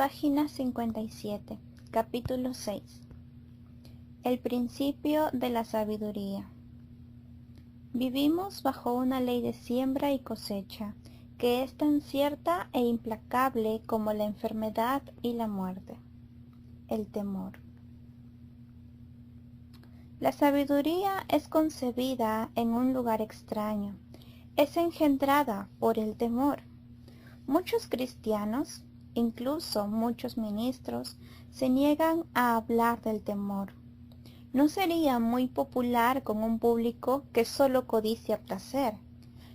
Página 57, capítulo 6. El principio de la sabiduría. Vivimos bajo una ley de siembra y cosecha, que es tan cierta e implacable como la enfermedad y la muerte. El temor. La sabiduría es concebida en un lugar extraño, es engendrada por el temor. Muchos cristianos, incluso muchos ministros, se niegan a hablar del temor. No sería muy popular con un público que solo codicia placer.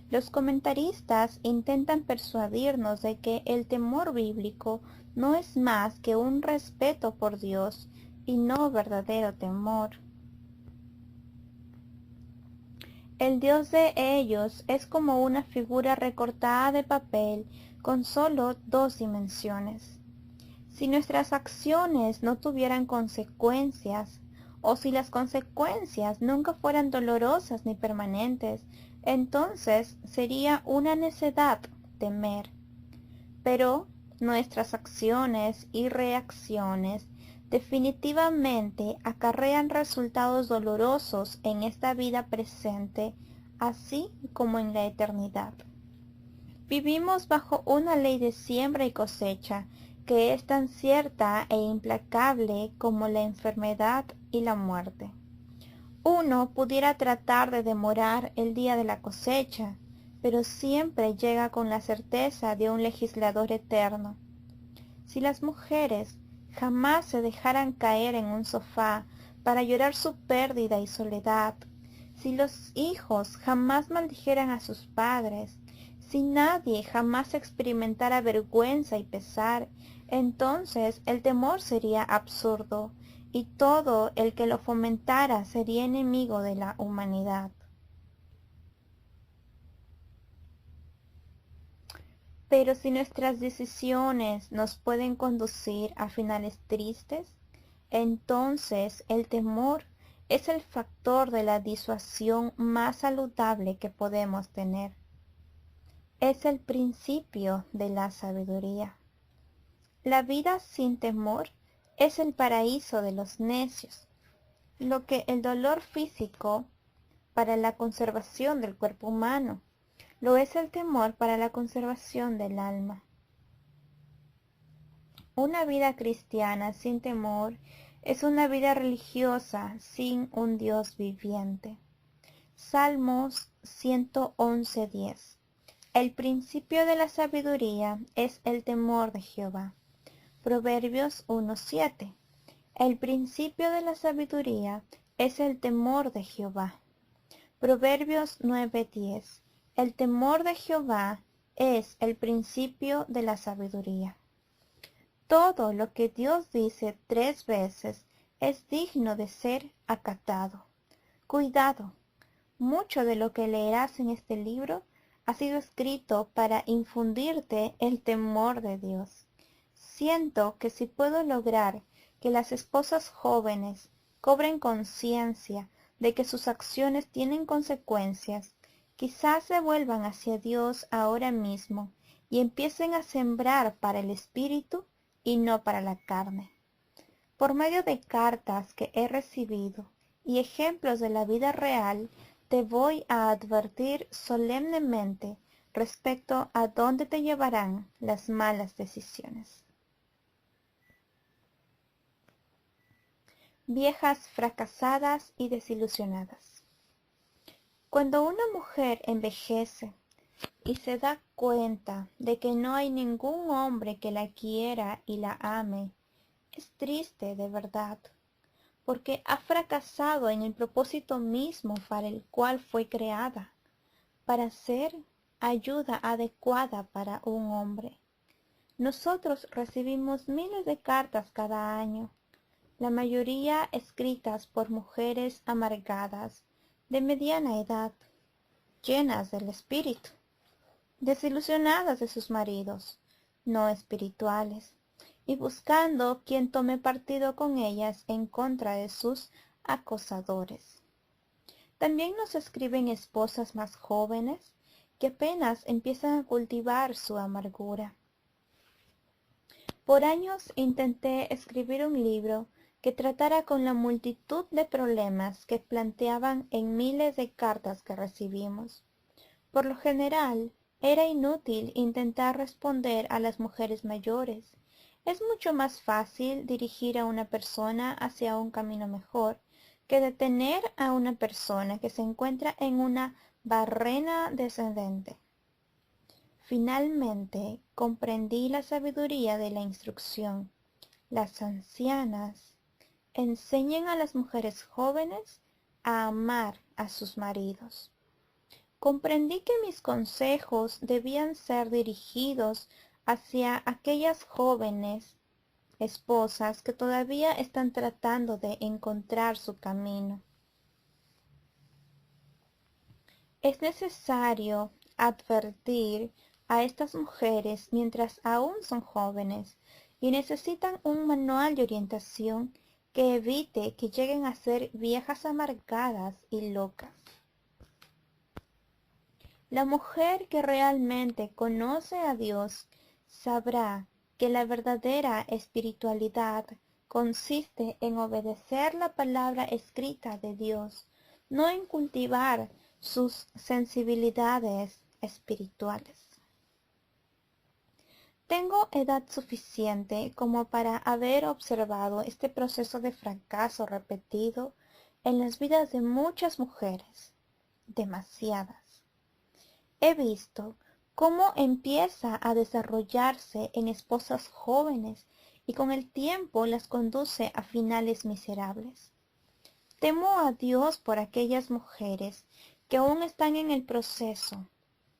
Los comentaristas intentan persuadirnos de que el temor bíblico no es más que un respeto por Dios y no verdadero temor. El Dios de ellos es como una figura recortada de papel con solo 2 dimensiones. Si nuestras acciones no tuvieran consecuencias, o si las consecuencias nunca fueran dolorosas ni permanentes, entonces sería una necedad temer. Pero nuestras acciones y reacciones definitivamente acarrean resultados dolorosos en esta vida presente, así como en la eternidad. Vivimos bajo una ley de siembra y cosecha que es tan cierta e implacable como la enfermedad y la muerte. Uno pudiera tratar de demorar el día de la cosecha, pero siempre llega con la certeza de un legislador eterno. Si las mujeres jamás se dejaran caer en un sofá para llorar su pérdida y soledad, si los hijos jamás maldijeran a sus padres, si nadie jamás experimentara vergüenza y pesar, entonces el temor sería absurdo y todo el que lo fomentara sería enemigo de la humanidad. Pero si nuestras decisiones nos pueden conducir a finales tristes, entonces el temor es el factor de la disuasión más saludable que podemos tener. Es el principio de la sabiduría. La vida sin temor es el paraíso de los necios, lo que el dolor físico para la conservación del cuerpo humano, lo es el temor para la conservación del alma. Una vida cristiana sin temor es una vida religiosa sin un Dios viviente. Salmos 111:10. El principio de la sabiduría es el temor de Jehová. Proverbios 1:7. El principio de la sabiduría es el temor de Jehová. Proverbios 9:10. El temor de Jehová es el principio de la sabiduría. Todo lo que Dios dice 3 veces es digno de ser acatado. Cuidado, mucho de lo que leerás en este libro ha sido escrito para infundirte el temor de Dios. Siento que si puedo lograr que las esposas jóvenes cobren conciencia de que sus acciones tienen consecuencias, quizás se vuelvan hacia Dios ahora mismo y empiecen a sembrar para el espíritu y no para la carne. Por medio de cartas que he recibido y ejemplos de la vida real, te voy a advertir solemnemente respecto a dónde te llevarán las malas decisiones. Viejas fracasadas y desilusionadas. Cuando una mujer envejece y se da cuenta de que no hay ningún hombre que la quiera y la ame, es triste de verdad, porque ha fracasado en el propósito mismo para el cual fue creada, para ser ayuda adecuada para un hombre. Nosotros recibimos miles de cartas cada año, la mayoría escritas por mujeres amargadas, de mediana edad, llenas del espíritu, desilusionadas de sus maridos, no espirituales, y buscando quien tome partido con ellas en contra de sus acosadores. También nos escriben esposas más jóvenes que apenas empiezan a cultivar su amargura. Por años intenté escribir un libro que tratara con la multitud de problemas que planteaban en miles de cartas que recibimos. Por lo general, era inútil intentar responder a las mujeres mayores. Es mucho más fácil dirigir a una persona hacia un camino mejor que detener a una persona que se encuentra en una barrena descendente. Finalmente comprendí la sabiduría de la instrucción. Las ancianas enseñan a las mujeres jóvenes a amar a sus maridos. Comprendí que mis consejos debían ser dirigidos hacia aquellas jóvenes esposas que todavía están tratando de encontrar su camino. Es necesario advertir a estas mujeres mientras aún son jóvenes y necesitan un manual de orientación que evite que lleguen a ser viejas amargadas y locas. La mujer que realmente conoce a Dios sabrá que la verdadera espiritualidad consiste en obedecer la palabra escrita de Dios, no en cultivar sus sensibilidades espirituales. Tengo edad suficiente como para haber observado este proceso de fracaso repetido en las vidas de muchas mujeres, demasiadas. He visto cómo empieza a desarrollarse en esposas jóvenes y con el tiempo las conduce a finales miserables. Temo a Dios por aquellas mujeres que aún están en el proceso,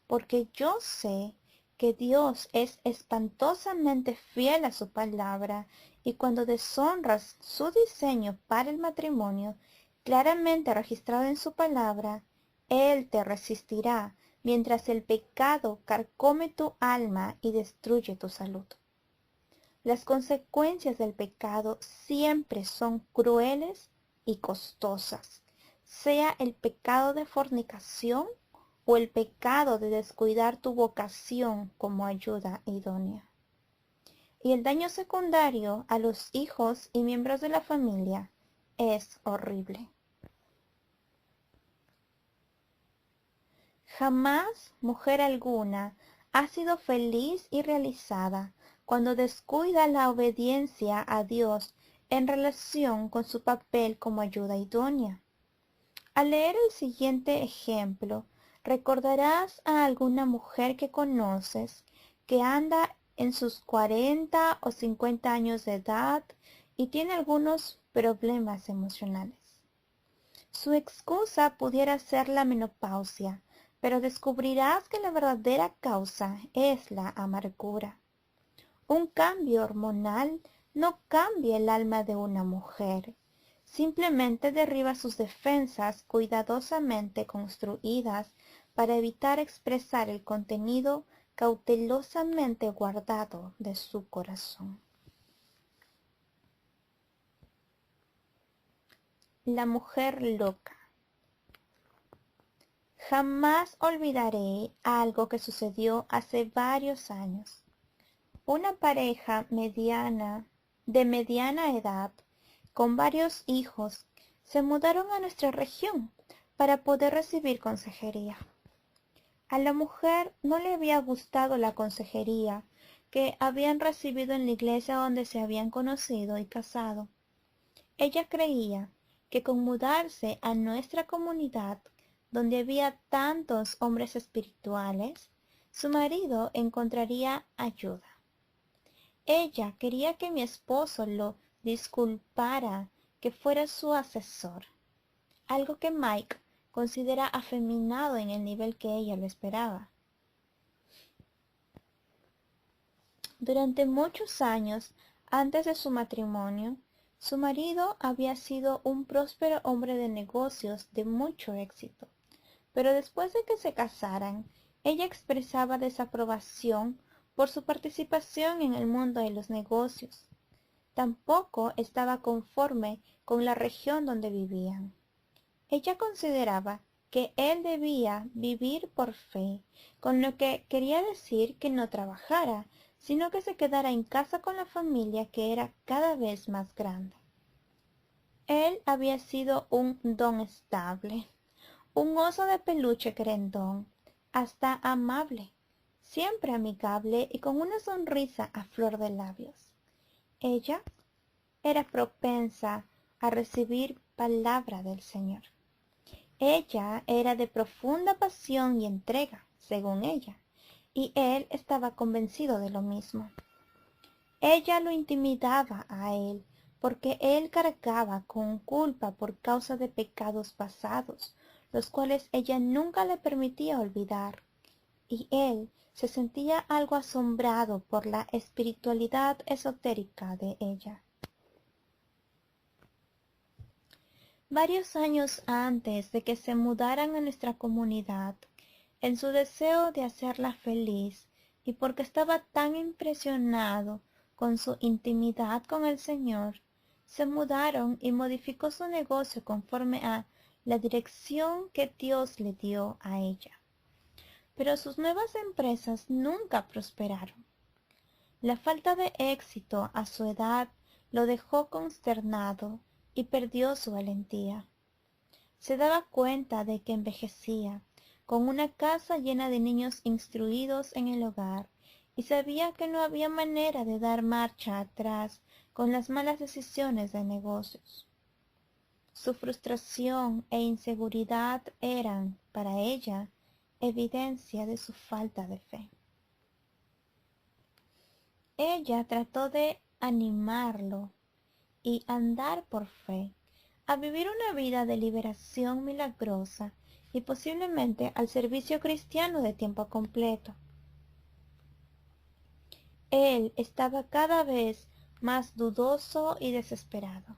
porque yo sé que Dios es espantosamente fiel a su palabra y cuando deshonras su diseño para el matrimonio, claramente registrado en su palabra, Él te resistirá mientras el pecado carcome tu alma y destruye tu salud. Las consecuencias del pecado siempre son crueles y costosas, sea el pecado de fornicación o el pecado de descuidar tu vocación como ayuda idónea. Y el daño secundario a los hijos y miembros de la familia es horrible. Jamás mujer alguna ha sido feliz y realizada cuando descuida la obediencia a Dios en relación con su papel como ayuda idónea. Al leer el siguiente ejemplo, recordarás a alguna mujer que conoces que anda en sus 40 o 50 años de edad y tiene algunos problemas emocionales. Su excusa pudiera ser la menopausia, pero descubrirás que la verdadera causa es la amargura. Un cambio hormonal no cambia el alma de una mujer, simplemente derriba sus defensas cuidadosamente construidas para evitar expresar el contenido cautelosamente guardado de su corazón. La mujer loca. Jamás olvidaré algo que sucedió hace varios años. Una pareja de mediana edad, con varios hijos, se mudaron a nuestra región para poder recibir consejería. A la mujer no le había gustado la consejería que habían recibido en la iglesia donde se habían conocido y casado. Ella creía que con mudarse a nuestra comunidad, donde había tantos hombres espirituales, su marido encontraría ayuda. Ella quería que mi esposo lo disculpara, que fuera su asesor, algo que Mike considera afeminado en el nivel que ella lo esperaba. Durante muchos años antes de su matrimonio, su marido había sido un próspero hombre de negocios de mucho éxito, pero después de que se casaran, ella expresaba desaprobación por su participación en el mundo de los negocios. Tampoco estaba conforme con la región donde vivían. Ella consideraba que él debía vivir por fe, con lo que quería decir que no trabajara, sino que se quedara en casa con la familia, que era cada vez más grande. Él había sido un don estable, un oso de peluche querendón, hasta amable, siempre amigable y con una sonrisa a flor de labios. Ella era propensa a recibir palabra del Señor. Ella era de profunda pasión y entrega, según ella, y él estaba convencido de lo mismo. Ella lo intimidaba a él, porque él cargaba con culpa por causa de pecados pasados, los cuales ella nunca le permitía olvidar, y él se sentía algo asombrado por la espiritualidad esotérica de ella. Varios años antes de que se mudaran a nuestra comunidad, en su deseo de hacerla feliz y porque estaba tan impresionado con su intimidad con el Señor, se mudaron y modificó su negocio conforme a la dirección que Dios le dio a ella. Pero sus nuevas empresas nunca prosperaron. La falta de éxito a su edad lo dejó consternado y perdió su valentía. Se daba cuenta de que envejecía, con una casa llena de niños instruidos en el hogar, y sabía que no había manera de dar marcha atrás con las malas decisiones de negocios. Su frustración e inseguridad eran, para ella, evidencia de su falta de fe. Ella trató de animarlo y andar por fe, a vivir una vida de liberación milagrosa y posiblemente al servicio cristiano de tiempo completo. Él estaba cada vez más dudoso y desesperado.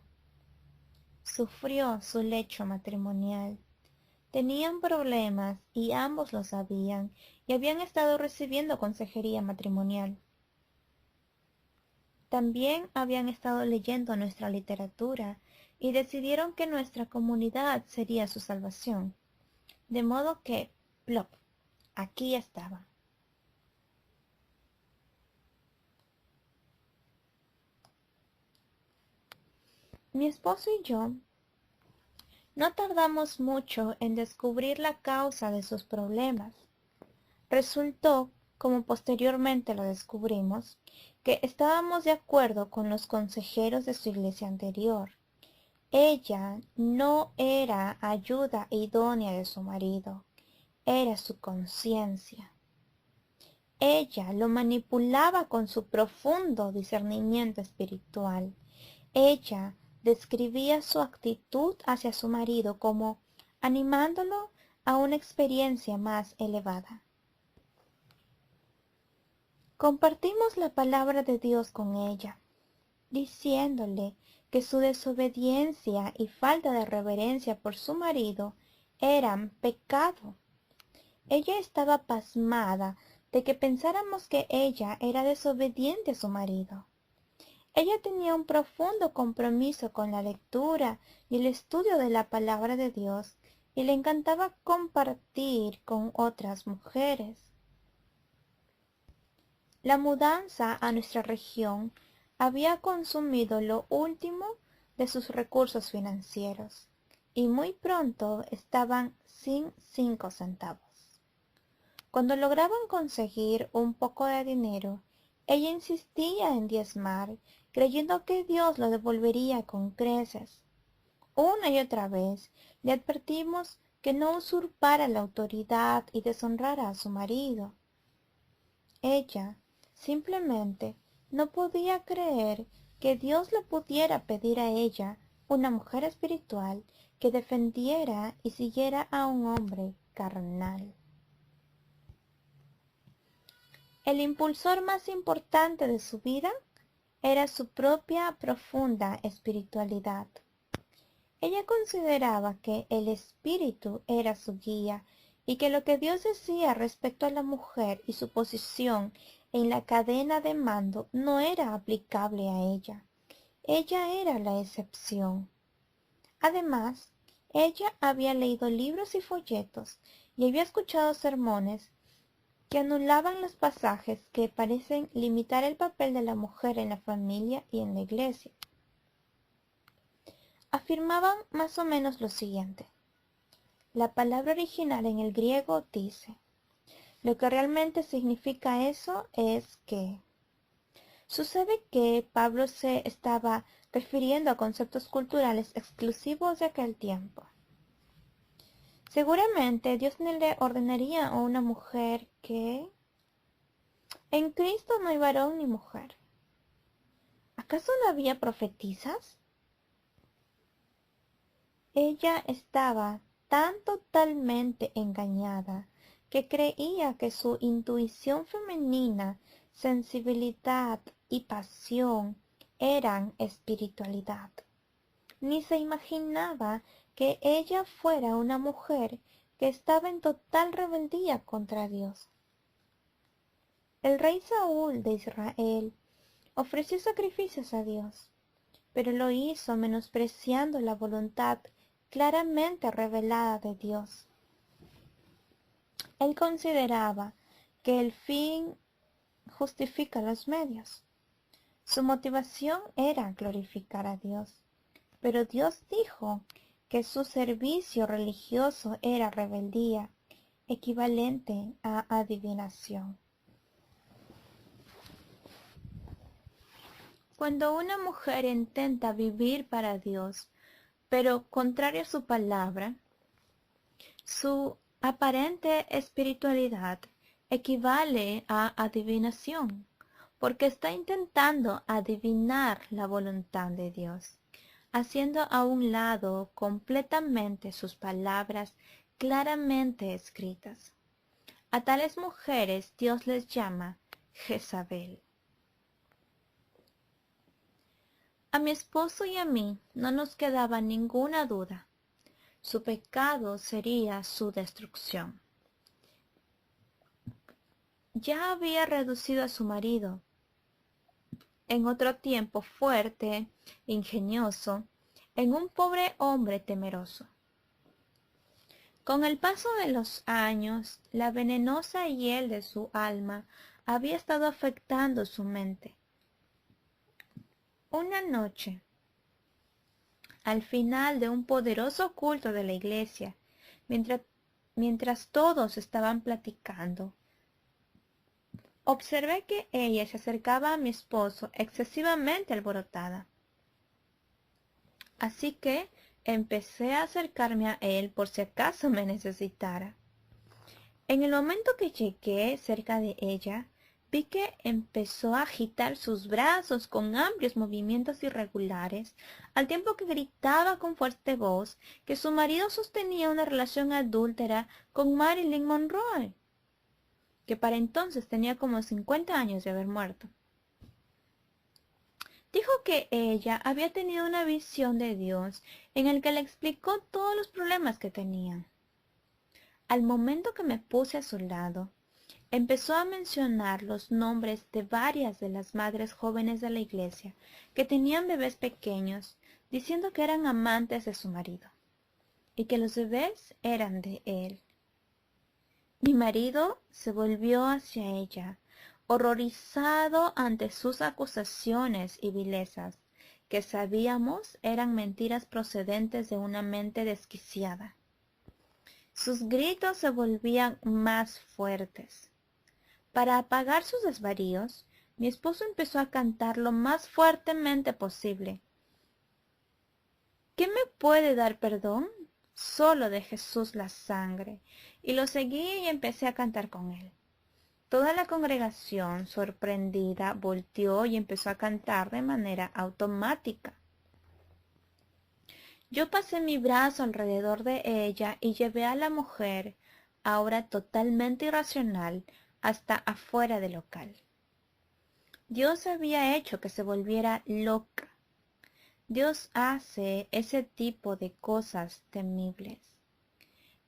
Sufrió su lecho matrimonial. Tenían problemas y ambos lo sabían y habían estado recibiendo consejería matrimonial. También habían estado leyendo nuestra literatura y decidieron que nuestra comunidad sería su salvación. De modo que, plop, aquí estaba. Mi esposo y yo no tardamos mucho en descubrir la causa de sus problemas. Resultó, como posteriormente lo descubrimos, que estábamos de acuerdo con los consejeros de su iglesia anterior. Ella no era ayuda idónea de su marido, era su conciencia. Ella lo manipulaba con su profundo discernimiento espiritual. Ella describía su actitud hacia su marido como animándolo a una experiencia más elevada. Compartimos la palabra de Dios con ella, diciéndole que su desobediencia y falta de reverencia por su marido eran pecado. Ella estaba pasmada de que pensáramos que ella era desobediente a su marido. Ella tenía un profundo compromiso con la lectura y el estudio de la palabra de Dios, y le encantaba compartir con otras mujeres. La mudanza a nuestra región había consumido lo último de sus recursos financieros, y muy pronto estaban sin 5 centavos. Cuando lograban conseguir un poco de dinero, ella insistía en diezmar, creyendo que Dios lo devolvería con creces. Una y otra vez le advertimos que no usurpara la autoridad y deshonrara a su marido. Ella simplemente no podía creer que Dios le pudiera pedir a ella, una mujer espiritual, que defendiera y siguiera a un hombre carnal. El impulsor más importante de su vida era su propia profunda espiritualidad. Ella consideraba que el espíritu era su guía y que lo que Dios decía respecto a la mujer y su posición en la cadena de mando no era aplicable a ella. Ella era la excepción. Además, ella había leído libros y folletos y había escuchado sermones que anulaban los pasajes que parecen limitar el papel de la mujer en la familia y en la iglesia. Afirmaban más o menos lo siguiente. La palabra original en el griego dice, lo que realmente significa eso es que... Sucede que Pablo se estaba refiriendo a conceptos culturales exclusivos de aquel tiempo. Seguramente Dios no le ordenaría a una mujer que en Cristo no hay varón ni mujer. ¿Acaso no había profetisas? Ella estaba tan totalmente engañada que creía que su intuición femenina, sensibilidad y pasión eran espiritualidad. Ni se imaginaba que ella fuera una mujer que estaba en total rebeldía contra Dios. El rey Saúl de Israel ofreció sacrificios a Dios, pero lo hizo menospreciando la voluntad claramente revelada de Dios. Él consideraba que el fin justifica los medios. Su motivación era glorificar a Dios, pero Dios dijo que su servicio religioso era rebeldía, equivalente a adivinación. Cuando una mujer intenta vivir para Dios, pero contrario a su palabra, su aparente espiritualidad equivale a adivinación, porque está intentando adivinar la voluntad de Dios, haciendo a un lado completamente sus palabras claramente escritas. A tales mujeres Dios les llama Jezabel. A mi esposo y a mí no nos quedaba ninguna duda. Su pecado sería su destrucción. Ya había reducido a su marido, en otro tiempo fuerte, ingenioso, en un pobre hombre temeroso. Con el paso de los años, la venenosa hiel de su alma había estado afectando su mente. Una noche, al final de un poderoso culto de la iglesia, mientras todos estaban platicando, observé que ella se acercaba a mi esposo excesivamente alborotada. Así que empecé a acercarme a él por si acaso me necesitara. En el momento que llegué cerca de ella, vi que empezó a agitar sus brazos con amplios movimientos irregulares, al tiempo que gritaba con fuerte voz que su marido sostenía una relación adúltera con Marilyn Monroe, que para entonces tenía como 50 años de haber muerto. Dijo que ella había tenido una visión de Dios en el que le explicó todos los problemas que tenían. Al momento que me puse a su lado, empezó a mencionar los nombres de varias de las madres jóvenes de la iglesia que tenían bebés pequeños, diciendo que eran amantes de su marido y que los bebés eran de él. Mi marido se volvió hacia ella, horrorizado ante sus acusaciones y vilezas, que sabíamos eran mentiras procedentes de una mente desquiciada. Sus gritos se volvían más fuertes. Para apagar sus desvaríos, mi esposo empezó a cantar lo más fuertemente posible. ¿Qué me puede dar perdón? Solo de Jesús la sangre. Y lo seguí y empecé a cantar con él. Toda la congregación, sorprendida, volteó y empezó a cantar de manera automática. Yo pasé mi brazo alrededor de ella y llevé a la mujer, ahora totalmente irracional, hasta afuera del local. Dios había hecho que se volviera loca. Dios hace ese tipo de cosas temibles.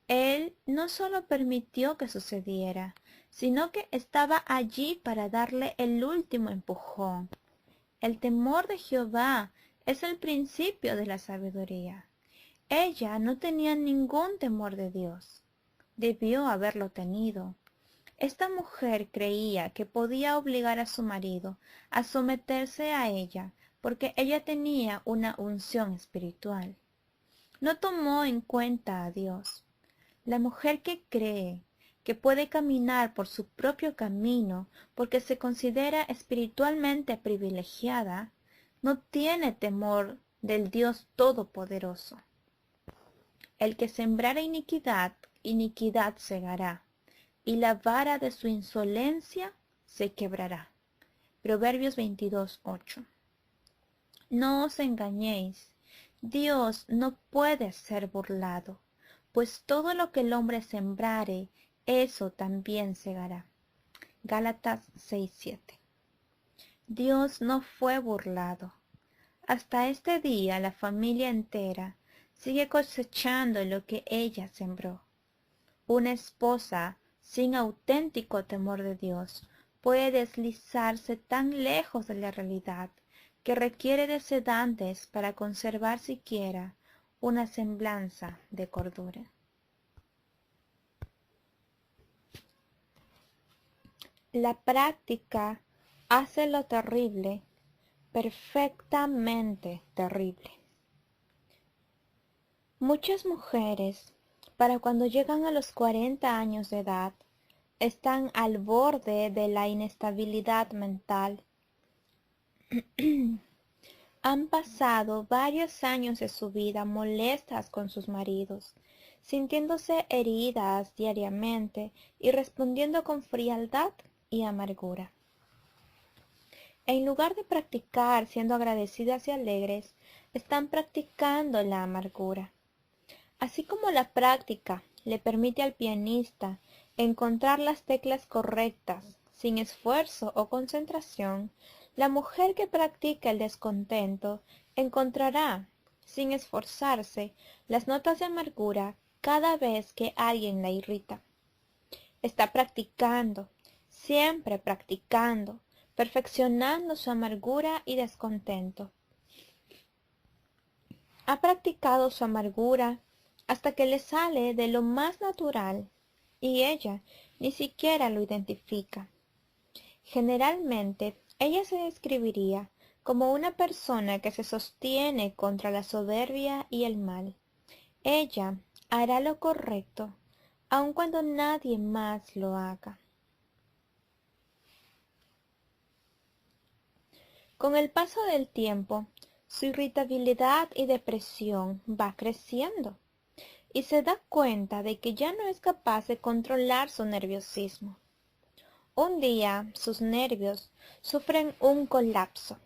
Él no solo permitió que sucediera, sino que estaba allí para darle el último empujón. El temor de Jehová es el principio de la sabiduría. Ella no tenía ningún temor de Dios. Debió haberlo tenido. Esta mujer creía que podía obligar a su marido a someterse a ella porque ella tenía una unción espiritual. No tomó en cuenta a Dios. La mujer que cree que puede caminar por su propio camino porque se considera espiritualmente privilegiada, no tiene temor del Dios Todopoderoso. El que sembrara iniquidad, iniquidad segará, y la vara de su insolencia se quebrará. Proverbios 22:8. No os engañéis, Dios no puede ser burlado, pues todo lo que el hombre sembrare, eso también segará. Gálatas 6:7. Dios no fue burlado. Hasta este día la familia entera sigue cosechando lo que ella sembró. Una esposa sin auténtico temor de Dios puede deslizarse tan lejos de la realidad que requiere de sedantes para conservar siquiera una semblanza de cordura. La práctica hace lo terrible perfectamente terrible. Muchas mujeres, para cuando llegan a los 40 años de edad, están al borde de la inestabilidad mental. Han pasado varios años de su vida molestas con sus maridos, sintiéndose heridas diariamente y respondiendo con frialdad y amargura. En lugar de practicar siendo agradecidas y alegres, están practicando la amargura. Así como la práctica le permite al pianista encontrar las teclas correctas sin esfuerzo o concentración, la mujer que practica el descontento encontrará, sin esforzarse, las notas de amargura cada vez que alguien la irrita. Está practicando, siempre practicando, perfeccionando su amargura y descontento. Ha practicado su amargura hasta que le sale de lo más natural y ella ni siquiera lo identifica. Generalmente, ella se describiría como una persona que se sostiene contra la soberbia y el mal. Ella hará lo correcto, aun cuando nadie más lo haga. Con el paso del tiempo, su irritabilidad y depresión va creciendo y se da cuenta de que ya no es capaz de controlar su nerviosismo. Un día sus nervios sufren un colapso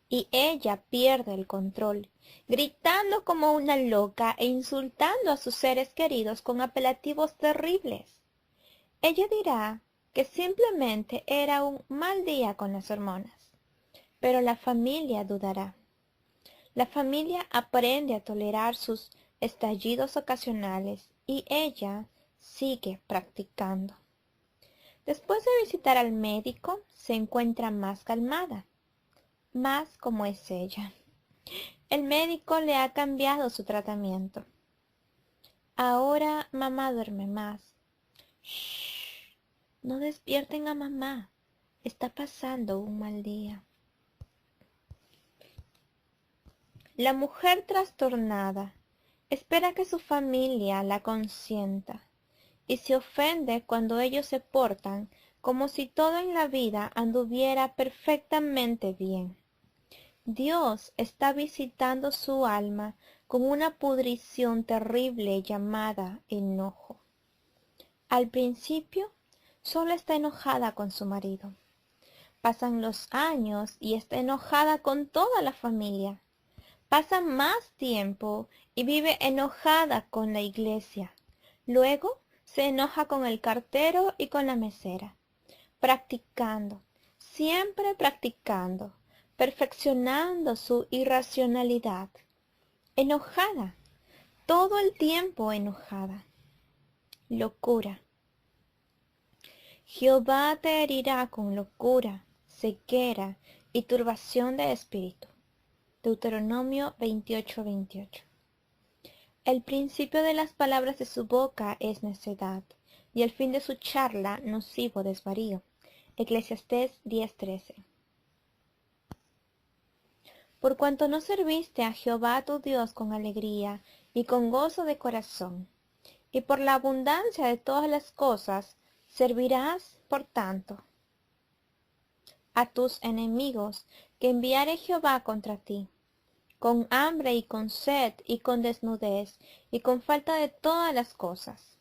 y ella pierde el control, gritando como una loca e insultando a sus seres queridos con apelativos terribles. Ella dirá que simplemente era un mal día con las hormonas, pero la familia dudará. La familia aprende a tolerar sus estallidos ocasionales y ella sigue practicando. Después de visitar al médico, se encuentra más calmada, más como es ella. El médico le ha cambiado su tratamiento. Ahora mamá duerme más. Shh, no despierten a mamá. Está pasando un mal día. La mujer trastornada espera que su familia la consienta y se ofende cuando ellos se portan como si todo en la vida anduviera perfectamente bien. Dios está visitando su alma con una pudrición terrible llamada enojo. Al principio, solo está enojada con su marido. Pasan los años y está enojada con toda la familia. Pasa más tiempo y vive enojada con la iglesia. Luego se enoja con el cartero y con la mesera. Practicando, siempre practicando, perfeccionando su irracionalidad. Enojada, todo el tiempo enojada. Locura. Jehová te herirá con locura, ceguera y turbación de espíritu. Deuteronomio 28:28. El principio de las palabras de su boca es necedad, y el fin de su charla nocivo desvarío. Eclesiastés 10:13. Por cuanto no serviste a Jehová tu Dios con alegría y con gozo de corazón, y por la abundancia de todas las cosas, servirás, por tanto, a tus enemigos que enviare Jehová contra ti, con hambre y con sed y con desnudez y con falta de todas las cosas.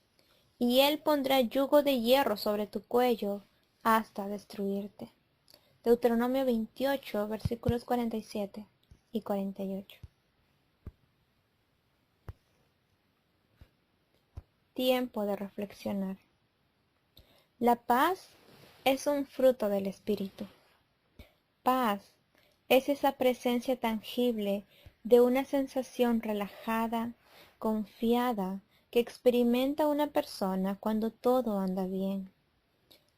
Y él pondrá yugo de hierro sobre tu cuello hasta destruirte. Deuteronomio 28, versículos 47 y 48. Tiempo de reflexionar. La paz es un fruto del Espíritu. Paz es esa presencia tangible de una sensación relajada, confiada, que experimenta una persona cuando todo anda bien,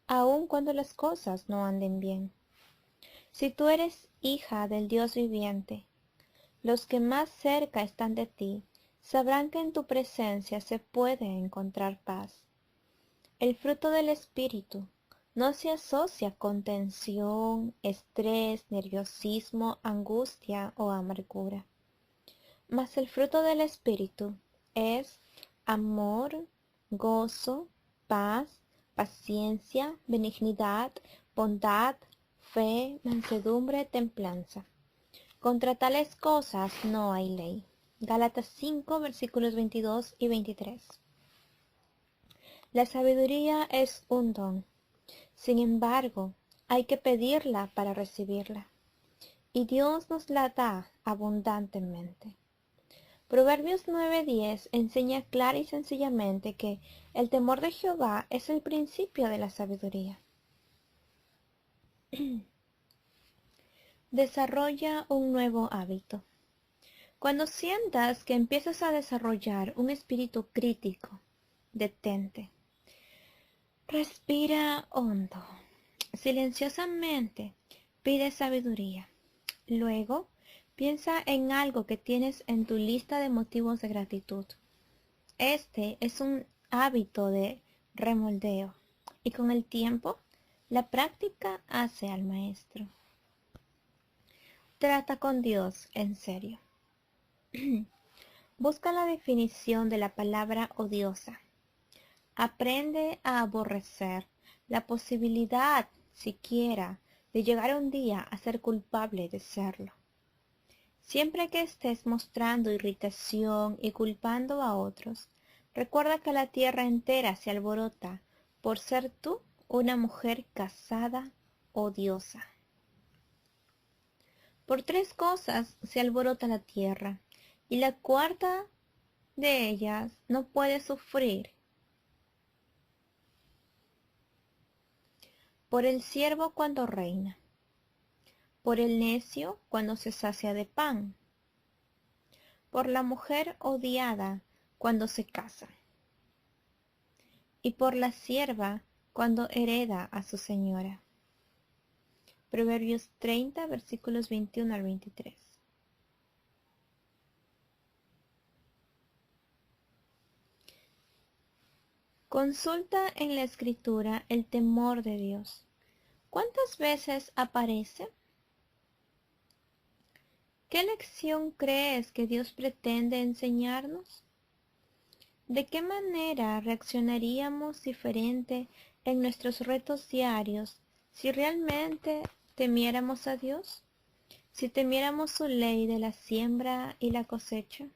aun cuando las cosas no anden bien. Si tú eres hija del Dios viviente, los que más cerca están de ti sabrán que en tu presencia se puede encontrar paz. El fruto del Espíritu no se asocia con tensión, estrés, nerviosismo, angustia o amargura. Mas el fruto del Espíritu es amor, gozo, paz, paciencia, benignidad, bondad, fe, mansedumbre, templanza. Contra tales cosas no hay ley. Gálatas 5, versículos 22 y 23. La sabiduría es un don. Sin embargo, hay que pedirla para recibirla. Y Dios nos la da abundantemente. Proverbios 9:10 enseña clara y sencillamente que el temor de Jehová es el principio de la sabiduría. Desarrolla un nuevo hábito. Cuando sientas que empiezas a desarrollar un espíritu crítico, detente. Respira hondo. Silenciosamente pide sabiduría. Luego, piensa en algo que tienes en tu lista de motivos de gratitud. Este es un hábito de remoldeo y con el tiempo, la práctica hace al maestro. Trata con Dios en serio. Busca la definición de la palabra odiosa. Aprende a aborrecer la posibilidad, siquiera, de llegar un día a ser culpable de serlo. Siempre que estés mostrando irritación y culpando a otros, recuerda que la tierra entera se alborota por ser tú una mujer casada odiosa. Por 3 cosas se alborota la tierra, y la cuarta de ellas no puede sufrir. Por el siervo cuando reina, por el necio cuando se sacia de pan, por la mujer odiada cuando se casa, y por la sierva cuando hereda a su señora. Proverbios 30, versículos 21 al 23. Consulta en la Escritura el temor de Dios. ¿Cuántas veces aparece? ¿Qué lección crees que Dios pretende enseñarnos? ¿De qué manera reaccionaríamos diferente en nuestros retos diarios si realmente temiéramos a Dios? Si temiéramos su ley de la siembra y la cosecha.